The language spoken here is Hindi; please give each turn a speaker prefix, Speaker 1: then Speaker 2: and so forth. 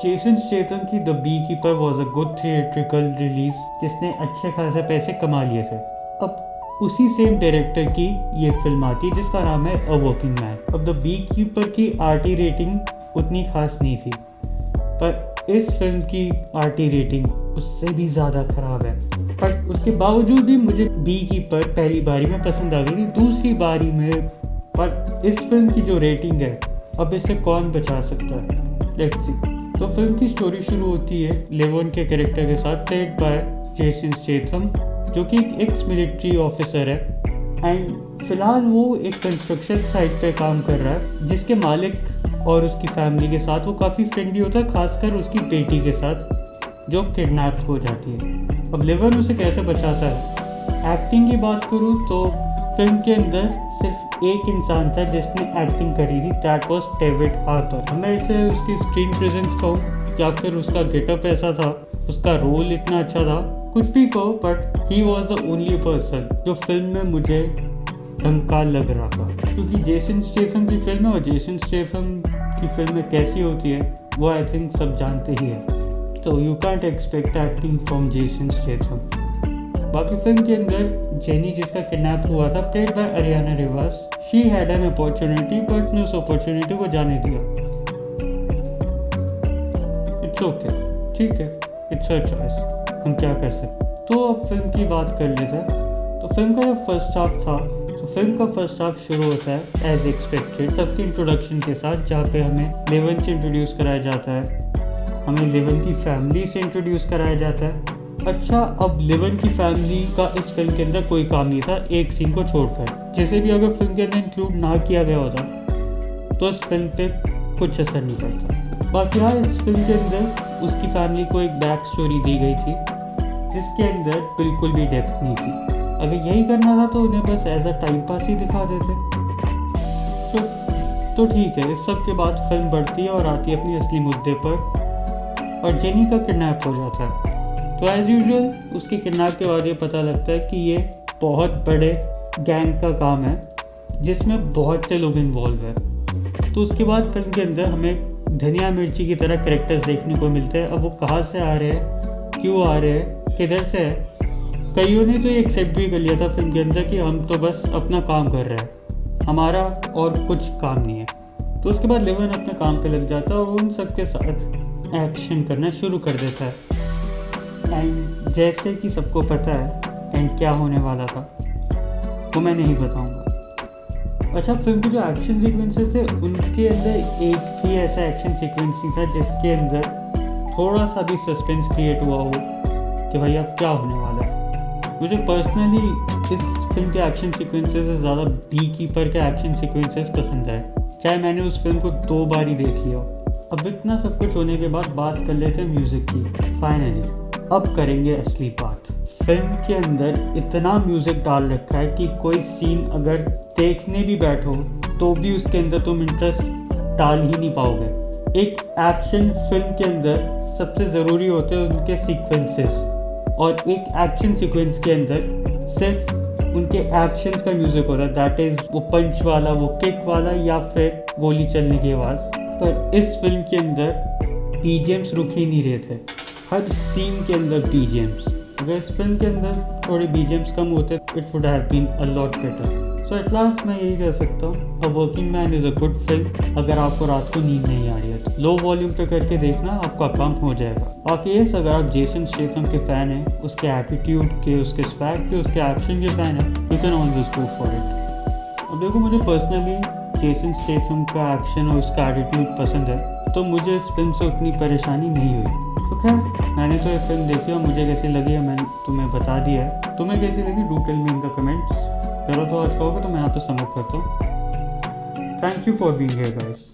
Speaker 1: जेसन स्टेथम की the bee keeper was a good theatrical release जिसने अच्छे खासे पैसे कमा लिए थे। अब उसी सेम डायरेक्टर की ये फिल्म आती है जिसका नाम है अ वर्किंग मैन। अब द बी कीपर की आरटी रेटिंग उतनी खास नहीं थी, पर इस फिल्म की आरटी रेटिंग उससे भी ज़्यादा ख़राब है। पर उसके बावजूद भी मुझे बी कीपर पहली बारी में पसंद आ गई थी, दूसरी बारी में पर इस फिल्म की जो रेटिंग है अब इसे कौन बचा सकता है। Let's see. तो फिल्म की स्टोरी शुरू होती है लेवन के कैरेक्टर के साथ, प्लेड बाय जेसन स्टेथम, जो कि एक एक्स मिलिट्री ऑफिसर है एंड फिलहाल वो एक कंस्ट्रक्शन साइट पे काम कर रहा है जिसके मालिक और उसकी फैमिली के साथ वो काफ़ी फ्रेंडली होता है, खासकर उसकी बेटी के साथ जो किडनैप हो जाती है। अब लेवन उसे कैसे बचाता है। एक्टिंग की बात करूँ तो फिल्म के अंदर सिर्फ एक इंसान था जिसने एक्टिंग करी थी, दैट वाज डेविड हार्पर। मैं इसे उसकी स्क्रीन प्रेजेंस कहूँ या फिर उसका गेटअप ऐसा था, उसका रोल इतना अच्छा था, कुछ भी कहो, but he was the only person जो फिल्म में मुझे ढंग का लग रहा था। क्योंकि जेसन स्टेथम की फिल्म है और जेसन स्टेथम की फिल्में कैसी होती है वो आई थिंक सब जानते ही है, तो you can't expect acting from Jason Statham. बाकी फिल्म के अंदर जेनी जिसका किडनैप हुआ था, played by Ariana Rivas, she had an opportunity but ने उस अपॉर्चुनिटी को जाने दिया। इट्स ओके, ठीक है, इट्स अ चॉइस, हम क्या कर सकते। तो अब फिल्म की बात कर लेते हैं। तो फिल्म का जो फर्स्ट हाफ था, तो फिल्म का फर्स्ट हाफ शुरू होता है एज एक्सपेक्टेड सबकी इंट्रोडक्शन के साथ, जहाँ पे हमें लेवन से इंट्रोड्यूस कराया जाता है, हमें लेवन की फैमिली से इंट्रोड्यूस कराया जाता है। अच्छा, अब लेवन की फैमिली का इस फिल्म के अंदर कोई काम नहीं था एक सीन को छोड़कर। जैसे भी अगर फिल्म के अंदर इंक्लूड ना किया गया होता तो इस फिल्म पे कुछ असर नहीं पड़ता। बाकी हाँ, इस फिल्म के अंदर उसकी फैमिली को एक बैक स्टोरी दी गई थी जिसके अंदर बिल्कुल भी डेप्थ नहीं थी। अगर यही करना था तो उन्हें बस एज अ टाइम पास ही दिखा देते। तो ठीक है, इस सब के बाद फिल्म बढ़ती है और आती है अपनी असली मुद्दे पर और जेनी का किडनैप हो जाता है। तो एज़ यूजुअल उसके किडनैप के बाद ये पता लगता है कि ये बहुत बड़े गैंग का काम है जिसमें बहुत से लोग इन्वॉल्व हैं। तो उसके बाद फिल्म के अंदर हमें धनिया मिर्ची की तरह कैरेक्टर्स देखने को मिलते हैं। अब वो कहाँ से आ रहे हैं, क्यों आ रहे हैं, किधर से है। कईयों ने तो ये एक्सेप्ट भी कर लिया था फिल्म के अंदर कि हम तो बस अपना काम कर रहे हैं, हमारा और कुछ काम नहीं है। तो उसके बाद लेवन अपने काम पे लग जाता है और उन सब के साथ एक्शन करना शुरू कर देता है। एंड जैसे कि सबको पता है एंड क्या होने वाला था वो मैं नहीं बताऊंगा। अच्छा, फिल्म के जो एक्शन सीक्वेंसेस थे उनके अंदर एक भी ऐसा एक्शन सीक्वेंस नहीं था जिसके अंदर थोड़ा सा भी सस्पेंस क्रिएट हुआ हो कि भाई अब क्या होने वाला है। मुझे पर्सनली इस फिल्म के एक्शन सीक्वेंसेस से ज़्यादा बी कीपर के एक्शन सीक्वेंसेस पसंद आए, चाहे मैंने उस फिल्म को 2 बार ही देख लिया। अब इतना सब कुछ होने के बाद बात कर लेते हैं म्यूज़िक की। फाइनली अब करेंगे असली बात। फिल्म के अंदर इतना म्यूज़िक डाल रखा है कि कोई सीन अगर देखने भी बैठो तो भी उसके अंदर तुम इंटरेस्ट डाल ही नहीं पाओगे। एक एक्शन फिल्म के अंदर सबसे ज़रूरी होते हैं उनके सीक्वेंसेस, और एक एक्शन सीक्वेंस के अंदर सिर्फ उनके एक्शंस का म्यूज़िक होता है, दैट इज़ वो पंच वाला, वो किक वाला या फिर गोली चलने की आवाज़। पर इस फिल्म के अंदर बीजीएम्स रुक ही नहीं रहे थे, हर सीन के अंदर बीजीएम्स। अगर इस फिल्म के अंदर थोड़े बीजीएम्स कम होते it would have been a lot better. So at last मैं यही कह सकता हूँ, a working man is a good film. अगर आपको रात को नींद नहीं आ रही है तो लो वॉल्यूम पे करके देखना, आपका काम हो जाएगा। बाकी ये अगर आप जेसन स्टेथम के फ़ैन हैं, उसके एटीट्यूड के, उसके स्वैग के, उसके एक्शन के फ़ैन हैं, you can always go for it. अब देखो, मुझे पर्सनली जेसन स्टेथम का एक्शन और उसका एटीट्यूड पसंद है, तो मुझे इस फिल्म से उतनी परेशानी नहीं हुई। तो खैर, मैंने तो ये फिल्म देखी और मुझे कैसी लगी है मैंने तुम्हें बता दिया है। तुम्हें कैसी लगी do tell me in the comments. चलो तो आज कहोगे तो मैं यहाँ पे समाप्त करता हूँ। Thank you for being here guys.